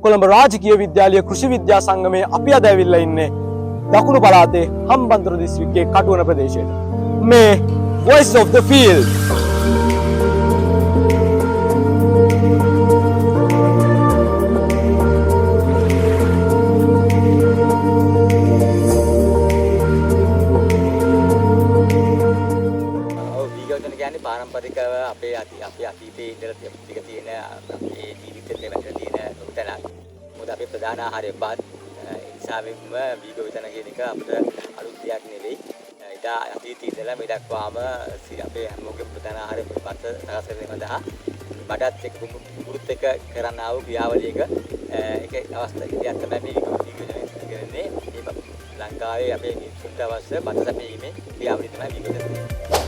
කොළඹ රාජකීය විද්‍යාලය කෘෂි විද්‍යා සංගමයේ අපි අද ඇවිල්ලා ඉන්නේ දකුණු පළාතේ හම්බන්තොට දිස්ත්‍රික්කයේ කටුවන ප්‍රදේශයට. මේ Voice of the Field. පාරම්පරිකව අපේ අතීතයේ ඉඳලා ටික තියෙන අපේ ජීවිතේ වැටලා තියෙන උතනක්. මොකද අපේ ප්‍රධාන ආහාරය බත්. ඒ නිසාවෙන්ම වීගොවිතන කියන එක අපිට අලුත් දෙයක් නෙවෙයි. ඊට අතීතයේ ඉඳලා මේ දක්වාම අපේ හැමෝගෙම ප්‍රධාන ආහාරය බත් සකස් කිරීම සඳහා බඩත් එක්ක කුරුත් එක්ක කරන්න ආව ක්‍රියාවලියක ඒක අවස්ථාවක් තමයි මේ වීගොවිතන කියන්නේ. මේ ලංකාවේ අපේ මිනිසුන්ට අවශ්‍ය බත් සැපීමේ ක්‍රියාවලිය තමයි වීගොවිතන.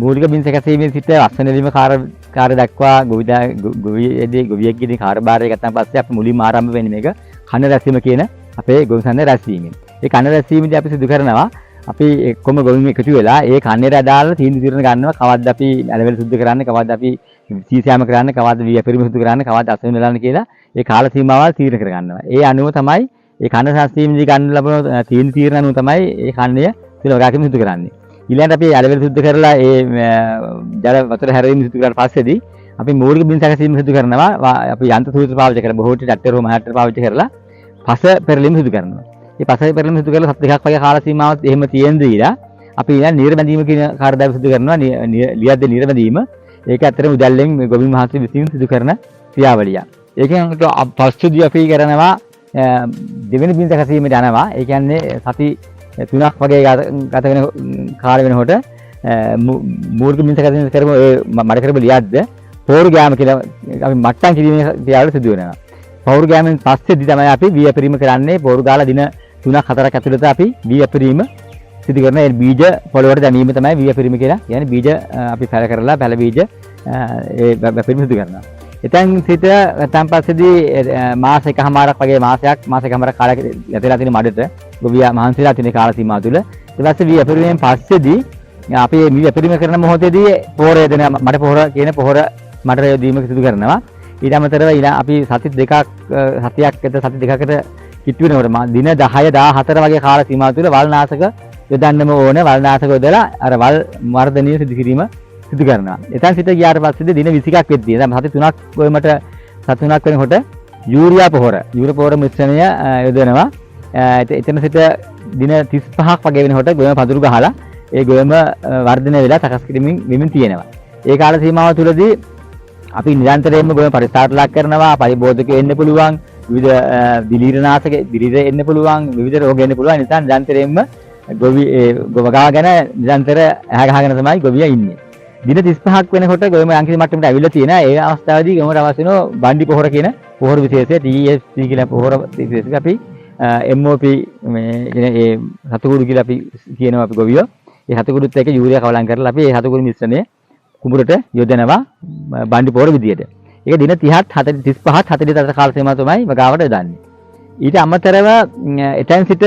මූලික බින් සැකසීමේ සිට අස්වැන්නලීම කාර්ය දක්වා ගොවියෙක්ගේ කාර්යභාරය ගත්තන් පස්සේ අපි මුලින්ම ආරම්භ වෙන්නේ මේක කන රැසීම කියන අපේ ගොවිසඳ රැසීමෙන්. ඒ කන රැසීමේදී අපි සිදු කරනවා අපි එක්කම ගොවිම එකතු වෙලා ඒ කන්නේට අදාළ තීන්දුව తీරන ගන්නවා කවද්ද අපි ඇලවල සුද්ධ කරන්නේ කවද්ද අපි සීසෑම කරන්නේ කවද්ද වී අපරිම සුද්ධ කරන්නේ කවද්ද අස්වැන්න වෙලාන කියලා ඒ කාල සීමාවල් තීරණය කර ගන්නවා. ඒ අනුව තමයි ඒ කන රැසීමේදී ගන්න ලබන තීන්දුව తీරන අනුව තමයි ඒ කන්නේ තුල වගාකීම සුද්ධ කරන්නේ. ඊළඟට අපි ඇලවල සුද්ධ කරලා ඒ ජල වතුර හැරවීම සිදු කරලා පස්සේදී අපි මූලික බින් සැකසීම සිදු කරනවා. අපි යන්ත්‍ර සූත්‍ර පාවිච්චි කරලා බොහෝ විට ට්‍රැක්ටර් හෝ මහට්ටර් පාවිච්චි කරලා පස පෙරලීම සිදු කරනවා. මේ පස පෙරලීම සිදු කරලා සත් දෙකක් වගේ කාල සීමාවක් එහෙම තියෙන දීලා අපි ඊළඟ නීර බැඳීම කියන කාර්යය සිදු කරනවා. ලියද්ද නීර බැඳීම. ඒක ඇත්තටම උදැල්ලෙන් ගොවි මහත්මිය විසින් සිදු කරන ක්‍රියාවලිය. ඒකෙන් පස්සුදී අපි කරනවා දෙවෙනි බින් සැකසීමට යනවා. ඒ කියන්නේ සති 3ක් වගේ ගත වෙන කාල වෙනකොට මූලික බින් සැකසීම කරමු මඩ කරපු ලියද්ද පෝරු ගෑම කියලා අපි මට්ටම් කිරීමේ ක්‍රියාවල සිදු වෙනවා. පෝරු ගෑමෙන් පස්සේදී තමයි අපි බී අපරීම කරන්නේ. පෝරු දාලා දින 3ක් 4ක් ඇතුළත අපි බී අපරීම සිදු කරන ඒ බීජ පොළොවට දැමීම තමයි බී අපරීම කියලා. කියන්නේ බීජ අපි පැල කරලා පැල බීජ ඒ අපරීම සිදු කරනවා. එතෙන් සිට නැත්නම් පස්සේදී මාස එකමාරක් වගේ මාස එකමාරක් කාලයක් යතලා තියෙන මඩට ගොවියා මහන්සිලා තියෙන කාල සීමාව තුළ ඊට පස්සේ වී අපරීමෙන් පස්සේදී අපි මේ අපරීම කරන මොහොතේදී පොහොර දෙන මඩ පොහොර කියන පොහොර මඩ යොදීම සිදු කරනවා. ඊට අමතරව අපි සති දෙකකට කිට්ටු වෙනකොට දින 10 14 වගේ කාල සීමාව තුළ වල්නාශක යොදන්නම ඕන. වල්නාශක යොදලා අර වල් වර්ධනීය සිදු කිරීම සිදු කරනවා. එතන සිට ගියාට පස්සේ දින 21ක් වෙද්දී දැන් සති 3ක් ගොයමට සති 3ක් වෙනකොට යූරියා පොහොර මිශ්‍රණය යොදනවා. එතන සිට දින 35ක් වගේ වෙනකොට ගොයම පඳුරු ගහලා ඒ ගොයම වර්ධනය වෙලා සකස් කිරීමෙන් තියෙනවා. ඒ කාල සීමාව තුළදී අපි නිරන්තරයෙන්ම ගොයම පරිසරයට ලක් කරනවා. පරිබෝධක එන්න පුළුවන්, විවිධ දිලීරනාශක දිලීර එන්න පුළුවන්, විවිධ රෝග එන්න පුළුවන්. නිසා නිරන්තරයෙන්ම ගොවගා ගැන නිරන්තර ඇහැ ගහගෙන තමයි ගොවියා ඉන්නේ. දින 35ක් වෙනකොට ගොයම යම්කිසි මට්ටමකට ඇවිල්ලා තියෙනවා. ඒ අවස්ථාවේදී ගොයමට අවශ්‍ය වෙන බණ්ඩි පොහොර කියන පොහොර විශේෂය TSP කියලා පොහොර විශේෂක අපි MOP මේ ඒ සතුකුඩු කියලා අපි කියනවා අපි ගොවියෝ. ඒ සතුකුඩුත් එක්ක යූරියා කවලම් කරලා අපි ඒ සතුකුඩු මිශ්‍රණය කුඹුරට යොදනවා බණ්ඩි පොහොර විදියට. ඒක දින 30ක් 35ක් 44 කාල සීමාව තමයි වගාවට යොදන්නේ. ඊට අමතරව එතෙන් සිට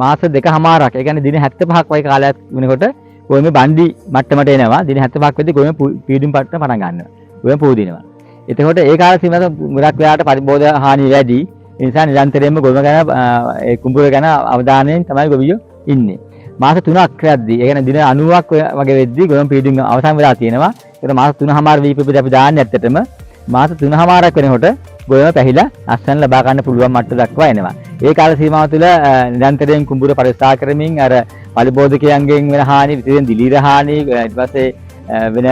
මාස දෙකමාරක් ඒ කියන්නේ දින 75ක් වගේ කාලයක් වෙනකොට ගොයම බණ්ඩි මට්ටමට එනවා. දින 75ක් වෙද්දී ගොයම පීඩුම් පට්ටම පටන් ගන්නවා. ගොයම පෝදිනවා. එතකොට ඒ කාල සීමාව ගොඩක් වෙලාවට පරිබෝධ හානිය වැඩි. ඒ නිසා නිරන්තරයෙන්ම ගොයම ගැන ඒ කුඹුර ගැන අවධානයෙන් තමයි ගොවියෝ ඉන්නේ. මාස 3ක් යද්දී ඒ කියන්නේ දින 90ක් වගේ වෙද්දී ගොයම පීඩුම් අවසන් වෙලා තියෙනවා. ඒක මාස 3මාර වීපෙපිට අපි දාන්නේ ඇත්තටම මාස 3මාරක් වෙනකොට ගොයම පැහිලා අස්වැන්න ලබා ගන්න පුළුවන් මට්ටම දක්වා එනවා. ඒ කාල සීමාව තුළ නිරන්තරයෙන් කුඹුර පරිස්සම් කරමින් අර පලිබෝධකයන්ගෙන් වෙන හානි, විශේෂයෙන් දිලීර හානි, ඊට පස්සේ වෙන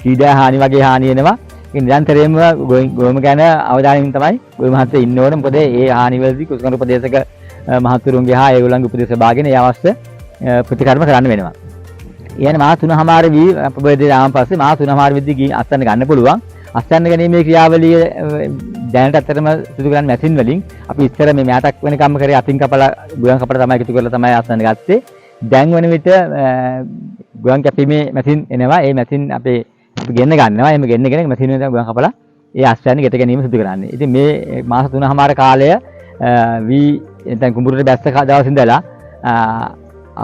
කීඩා හානි වගේ හානි එනවා. ඒ නිරන්තරයෙන්ම ගොයම ගැන අවධානයෙන් තමයි ගොයම මහත්තයා ඉන්න ඕනේ. මොකද ඒ හානි වලදී කුසකරු ප්‍රදේශක මහතුරුන්ගේ හා ඒගොල්ලන්ගේ උපදේශ බාගෙන ඒ අවශ්‍ය ප්‍රතිකර්ම කරන්න වෙනවා. කියන්නේ මාස 3මාර වී අපබේදී ආවන් පස්සේ මාස 3මාර වෙද්දී අස්වැන්න ගන්න පුළුවන්. අස්වැන්න ගැනීමේ ක්‍රියාවලිය දැනට ඇත්තටම සිදු කරන්නේ මැෂින් වලින්. අපි ඉස්සර මේ මෑතක් වෙනකම්ම කරේ අතින් කපලා ගුවන් කපලා තමයි එකතු කරලා තමයි අස්වැන්න ගත්තේ. දැන් වෙන විට ගුවන් කැපීමේ මැෂින් එනවා. ඒ මැෂින් අපි ගෙන්න ගන්නවා. එහෙම ගෙන්නගෙන මැෂින් වලින් ගුවන් කපලා ඒ අස්වැන්න ගෙට ගැනීම සිදු කරන්නේ. ඉතින් මේ මාස 3මාර කාලය වී දැන් කුඹුරට බැස්ස දවස් ඉඳලා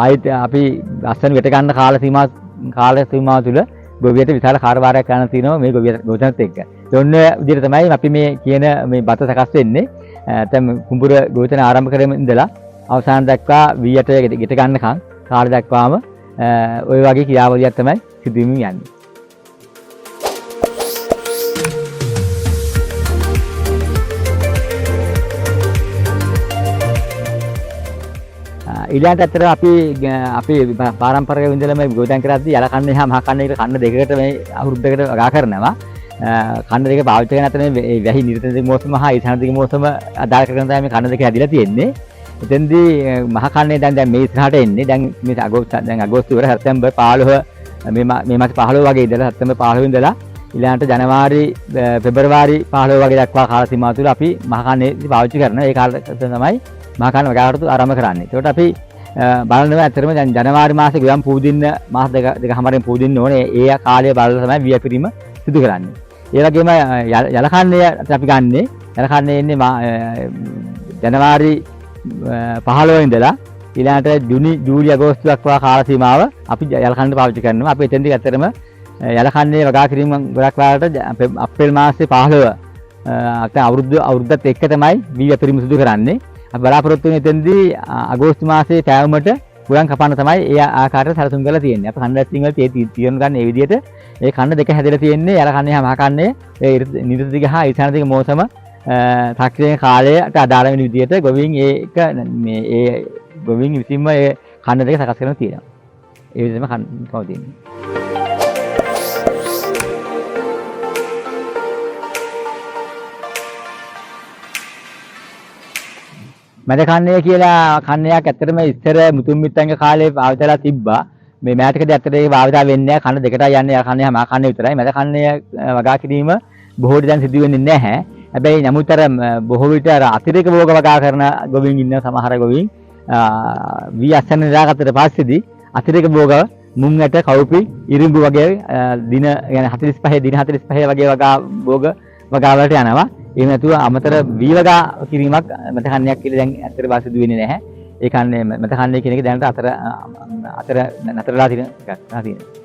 ආයිත් අපි අස්සන වෙට ගන්න කාල සීමාව තුළ ගොවියට විශාල කාර්යභාරයක් කරන්න තියෙනවා මේ ගොවිතැනත් එක්ක. ඒ ඔන්න විදිහට තමයි අපි මේ කියන මේ බත සකස් වෙන්නේ. දැන් කුඹුර ගොවිතැන ආරම්භ කරගෙන ඉඳලා අවසාන දක්වා වීයට ගෙට ගන්නකම් කාලය දක්වාම ওই වගේ ක්‍රියාවලියක් තමයි සිදු වෙමින් යන්නේ. ඊළඟට ඇත්තට අපි පාරම්පරික විඳලා මේ ගොවිතැන් කරද්දී යල කන්නේ හා මහ කන්නේ කියලා කන්න දෙකකට මේ අවුරුද්දකට වගා කරනවා. කන්න දෙක පාවිච්චි කරන අතර මේ වැහි නිරතන මෝසම හා ඊසාන දිග මෝසම අදාළ කරගෙන තමයි මේ කන්න දෙක හැදිලා තියෙන්නේ. එතෙන්දී මහ කන්නේ දැන් මේ ඉස්සරහට එන්නේ. දැන් මේ අගෝස්තු වල සැප්තැම්බර් 15 මේ මාස 15 වගේ ඉඳලා සැප්තැම්බර් 15 ඉඳලා ඊළඟට ජනවාරි පෙබරවාරි 15 වගේ දක්වා කාල සීමාව තුළ අපි මහ කන්නේ පාවිච්චි කරනවා. ඒ කාලෙට තමයි මහ කන්න වගාවටු ආරම්භ කරන්නේ. ඒකට අපි බලනවා ඇත්තටම දැන් ජනවාරි මාසේ ගොයම් පූදින්න මාස දෙකමාරෙන් පූදින්න ඕනේ. ඒ කාලය බලලා තමයි විය පිරීම සිදු කරන්නේ. ඒ වගේම යල කන්නේ අපි ගන්නෙ යල කන්නේ ඉන්නේ ජනවාරි 15 ඉඳලා ඊළඟට ජූලි අගෝස්තු දක්වා කාල සීමාව අපි යල කන්න පාවිච්චි කරනවා. අපි එතෙන්දී ඇත්තටම යල කන්නේ වගා කිරීම ගොඩක් වෙලාවට අප්‍රේල් මාසේ 15 අවුරුද්දත් එක්ක තමයි විය පිරීම සිදු කරන්නේ. අපි බලාපොරොත්තු වෙන එතෙන්දී අගෝස්තු මාසේ පෑවුමට ගොයන් කපන්න තමයි ඒ ආකාරයට සැලසුම් කරලා තියෙන්නේ. අපි කන්න රැස්සිං වල තියෙන ගන්න ඒ විදිහට ඒ කන්න දෙක හැදලා තියෙන්නේ යල කන්නේ මහ කන්නේ ඒ නිරත දිග හා ඊසාන දිග මෝසම තාක්ෂණික කාලයට අදාළ වෙන විදිහට ගොවීන් ඒක මේ ඒ ගොවීන් විසින්ම ඒ කන්න දෙක සකස් කරලා තියෙනවා. ඒ විදිහම කව තියෙන්නේ. මැද කන්නේ කියලා කන්නයක් ඇත්තටම ඉස්සර මුතුන් මිත්තන්ගේ කාලේ පාවිච්චිලා තිබ්බා. මේ මෑතකදී ඇත්තට ඒක භාවිතා වෙන්නේ නැහැ. කන්න දෙකටයි යන්නේ කන්නේ මා කන්නේ විතරයි. මැද කන්නේ වගා කිරීම බොහෝ විට දැන් සිදු වෙන්නේ නැහැ. හැබැයි නමුත් අර බොහෝ විට අර අතිරේක භෝග වගා කරන ගොවීන් ඉන්න සමහර ගොවීන් වී අස්සන්න දාගත්තට පස්සේදී අතිරේක භෝග මුං ඇට කවුපි ඉරිඹු වගේ දින يعني 45 දින 45 වගේ භෝග වගා වලට යනවා. එහෙම නැතුව අමතර වී වගා කිරීමක් මත කන්නයක් කියලා දැන් ඇත්තට වාසිය සිදු වෙන්නේ නැහැ. ඒ කන්නේ මත කන්නේ කියන එක දැනට අතර නතරලා තියෙන එකක් තියෙනවා.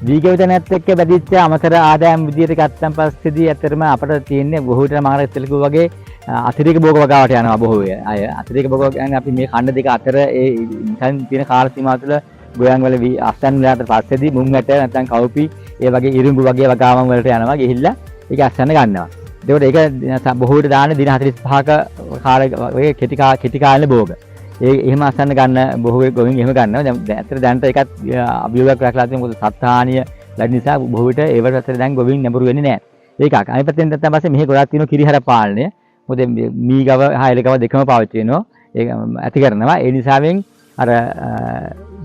දීගවිතනත් එක්ක බැදිච්ච අමතර ආදායම් විදියට ගත්තන් පස්සේදී ඇත්තටම අපිට තියෙන්නේ බොහෝ විට මාර ඉස්සෙල්කෝ වගේ අතිරේක භෝග වගාවට යනවා බොහෝ අය. අතිරේක භෝග කියන්නේ අපි මේ කන්න දෙක අතර ඒ නිකන් තියෙන කාල සීමාව තුළ ගොයන් වල අස්සන් වලට පස්සේදී මුං ඇට නැත්නම් කවුපි ඒ වගේ ඉරිඹු වගේ වගාවන් වලට යනවා ගිහිල්ලා ඒක අස්සන්න ගන්නවා. ඒකට ඒක බොහෝ විට දාන්නේ දින 45ක කාලේ වගේ කෙටි කාලේ භෝග. ඒ එහෙම අස්සන්න ගන්න බොහෝ ගොවින් එහෙම ගන්නවා. දැන් ඇත්තට දැනට ඒකත් අභියෝගයක් රැකලා තියෙනවා. මොකද සත්හානිය වැඩි නිසා බොහෝ විට ඒවට ඇත්තට දැන් ගොවින් නැඹුරු වෙන්නේ නැහැ. ඒකක්. අනිත් පැත්තෙන් දැන් පස්සේ මෙහි ගොඩක් තියෙනවා කිරිහර පාලනය. මොකද මී ගව හා එළ ගව දෙකම පාවිච්චි වෙනවා. ඒක ඇති කරනවා. ඒ නිසාවෙන් අර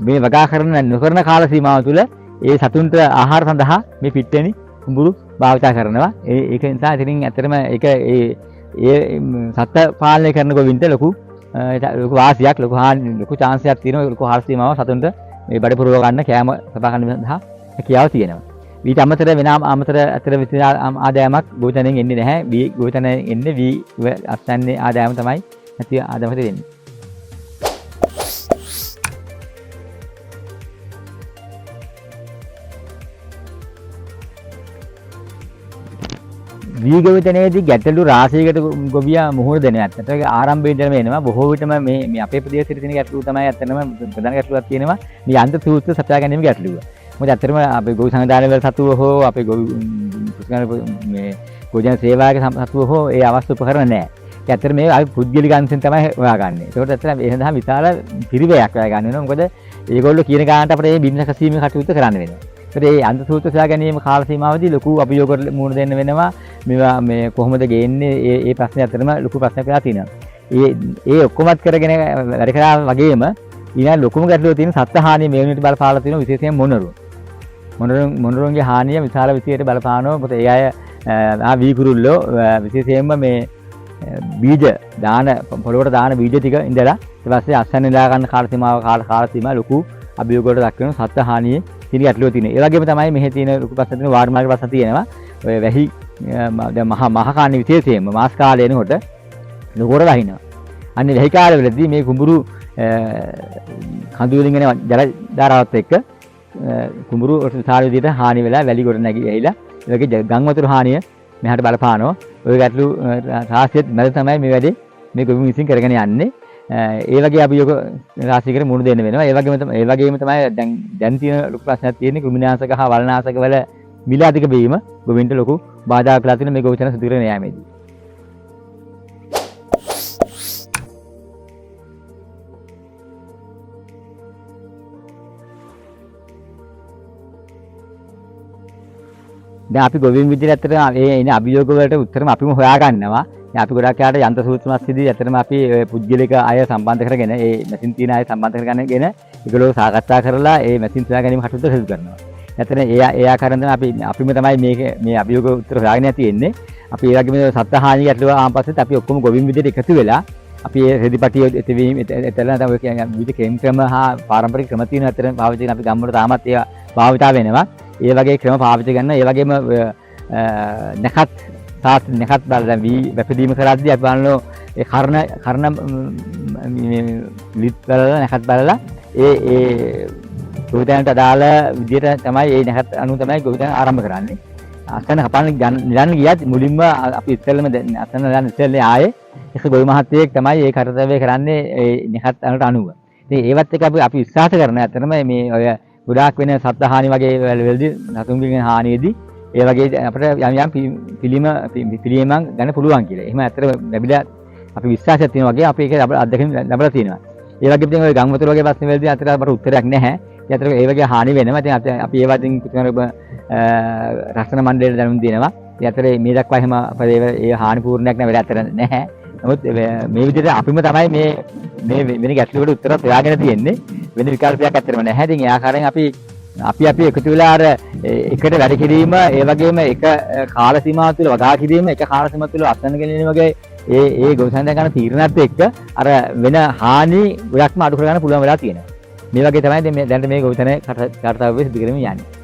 මේ වගා කරන නොකරන කාල සීමාව තුළ ඒ සතුන්ට ආහාර සඳහා මේ පිට්ටෙනි කුඹුරු භාවිත කරනවා. ඒක නිසා ඉතින් ඇත්තටම ඒක ඒ සත්ත්ව පාලනය කරන ගොවින්ට ලොකු වාසියක් ලොකු chance එකක් තියෙනවා. ලොකු ආහාර සීමාව සතුන්ට මේ බඩ පුරව ගන්න කෑම සපා ගන්න සඳහා හැකියාව තියෙනවා. ඊට අමතර වෙන අමතර ඇතර විතර ආදායමක් ගොවිතැනෙන් එන්නේ නැහැ. ගොවිතැනෙන් එන්නේ වී අස්සන්නේ ආදායම තමයි නැති ආදායම දෙන්නේ. වී ගොවිතැනේදී ගැටලු රාශියකට ගොවියා මුහුණ දෙනවා. ඇත්තට ඒක ආරම්භයේ ඉඳලම එනවා. බොහෝ විටම මේ අපේ ප්‍රදේශයේ තියෙන ගැටලුව තමයි ඇත්තටම ප්‍රධාන ගැටලුවක් තියෙනවා. මේ යන්ත්‍ර සූත්‍ර සපයා ගැනීම ගැටලුව. මොකද ඇත්තටම අපේ ගොවි සංවිධානය වල සතුව හෝ අපේ මේ ගොවිජන සේවාවේ සතුව හෝ ඒ අවශ්‍ය උපකරණ නැහැ. ඒ ඇත්තට මේ අපි පුද්ගලික අංශෙන් තමයි හොයාගන්නේ. ඒකට ඇත්තට ඒ සඳහා විශාල පිරිවැයක් හොයාගන්න වෙනවා. මොකද ඒගොල්ලෝ කියන ගානට අපිට මේ බිම් සැකසීමේ කටයුතු කරන්න වෙනවා. ඒකට මේ යන්ත්‍ර සූත්‍ර සොයා ගැනීම කාල සීමාවදී ලොකු අභියෝගවල මුහුණ දෙන්න වෙනවා. මේවා මේ කොහොමද ගේන්නේ? ඒ ප්‍රශ්නේ ඇත්තටම ලොකු ප්‍රශ්නයක් වෙලා තියෙනවා. ඒ ඔක්කොමත් කරගෙන වැඩ කරා වගේම ඊළඟ ලොකුම ගැටලුව තියෙන සත්ත්ව හානිය මේ වෙනුවට බලපාලා තියෙනවා. විශේෂයෙන් මොනරුන්ගේ හානිය විශාල විදියට බලපානවා. මොකද ඒ අය වී කුරුල්ලෝ විශේෂයෙන්ම මේ බීජ දාන පොළොවට දාන බීජ ටික ඉඳලා ඊට පස්සේ අස්සන්න දාලා ගන්න කාල සීමාව ලොකු අභියෝගවලට දක්වන සත්ත්ව හානියේ තියෙන ගැටලුව තියෙනවා. ඒ වගේම තමයි මෙහි තියෙන ලොකු ප්‍රශ්න තියෙන වාර්මාර්ග ප්‍රශ්න තියෙනවා. ඔය වැහි දැන් මහා කාණි විශේෂයෙන්ම මාස් කාලේ එනකොට ලොකෝර වහිනවා. අන්න වැහි කාලවලදී මේ කුඹුරු කඳු වලින් එන ජල ධාරාවත් එක්ක කුඹුරු විශාල විදිහට හානි වෙලා වැලි ගොඩ නැගී ඇහිලා ඒ වගේ ගම් වතුර හානිය මෙහාට බලපානවා. ඔය ගැටලු රාශියත් මැද තමයි මේ වැඩේ මේ ගොවි විසින් කරගෙන යන්නේ. ඒ වගේ අභියෝග රාශියකට මුහුණ දෙන්න වෙනවා. ඒ වගේම තමයි දැන් තියෙන ලොකු ප්‍රශ්නයක් තියෙන්නේ කෘමිනාශක හා වල්නාශක වල මිල අධික වීම ගොවින්ට ලොකු බාධාවක් ලා තියෙන මේ ගොවිතැන සිදු කරගෙන යෑමේදී. දැන් අපි ගොවීන් විදිහට ඇත්තටම මේ එන අභියෝග වලට උත්තරම අපිම හොයා ගන්නවා. අපි ගොඩක් යාට යන්ත්‍ර සූත්‍රමස්සිදී ඇත්තටම අපි පුද්ගලික අය සම්බන්ධ කරගෙන ඒ මැෂින් තියෙන අය සම්බන්ධ කරගෙනගෙන ඒගොල්ලෝ සාකච්ඡා කරලා ඒ මැෂින් සොයා ගැනීම කටයුතු සිදු කරනවා. ඇත්තටම ඒ ආකාරයෙන් තමයි අපිම තමයි මේ අභියෝග උත්තර හොයාගෙන තියෙන්නේ. අපි ඒ වගේම සත්ත්ව හානි ගැටලුව ආන් පස්සෙත් අපි ඔක්කොම ගොවීන් විදිහට එකතු වෙලා අපි ඒ රෙදිපටිය එතවීම එතන තමයි ඔය කියන්නේ විවිධ ක්‍රම හා පාරම්පරික ක්‍රම තියෙන අතර පාවිච්චි කරන අපි ගම්වල තාමත් ඒවා භාවිතා වෙනවා. ඒ වගේ ක්‍රම පාවිච්චි කරන ඒ වගේම නැකත් බල දැන් වී වැපදීම කරද්දී අපි බලනවා ඒ කර්ණ ලිත් බලලා නැකත් බලලා ඒ ගොවිතැනට අදාළ විදිහට තමයි ඒ නැකත් අනුව තමයි ගොවිතැන ආරම්භ කරන්නේ. අසන කපන්න යන්න ගියත් මුලින්ම අපි ඉස්සෙල්ලම අසන යන ඉස්සෙල්ලේ ආයේ එක ගොවි මහත්තයෙක් තමයි ඒ කර්තව්‍ය කරන්නේ ඒ නැකත් අනුවට අනුව. ඉතින් ඒවත් එක අපි විශ්වාස කරන ඇත්තටම මේ ඔය ගොඩාක් වෙන සත්ත්ව හානි වගේ වලදී නතුන්ගේ හානියේදී ඒ වගේ අපිට යම් පිළියමක් ගන්න පුළුවන් කියලා. එහෙම ඇත්තට ලැබිලා අපි විශ්වාසයක් තියෙනවා වගේ අපි ඒක අත්දැකීම් ලැබලා තියෙනවා. ඒ වගේම ඉතින් ඔය ගම් වතුර වගේ ප්‍රශ්න වලදී අතට අපට උත්තරයක් නැහැ. ඒ අතර ඒ වගේ හානි වෙනවා. ඉතින් අපි ඒවා ඉතින් රක්ෂණ මණ්ඩලයට දැනුම් දෙනවා. ඒ අතර මේ දක්වා එහෙම ඒ හානි පූර්ණයක් නැවෙලා අතර නැහැ. නමුත් මේ විදිහට අපිම තමයි මේ වෙන ගැටලුවකට උත්තර හොයාගෙන තියෙන්නේ. වෙන විකල්පයක් ඇත්තටම නැහැ. ඉතින් ඒ ආකාරයෙන් අපි එකතු වෙලා අර එකට වැඩ කිරීම ඒ වගේම එක කාල සීමාව තුළ වගා කිරීම එක කාල සීමාව තුළ අත්දැක ගැනීම වගේ ඒ ගොවිතැන ගන්න තීරණات එක්ක අර වෙන හානි ගොඩක්ම අඩු කරගන්න පුළුවන් වෙලා තියෙනවා. මේ වගේ තමයි දැන් මේ ගොවිතැන කර්තව්‍ය සිදු කරමින් යන්නේ.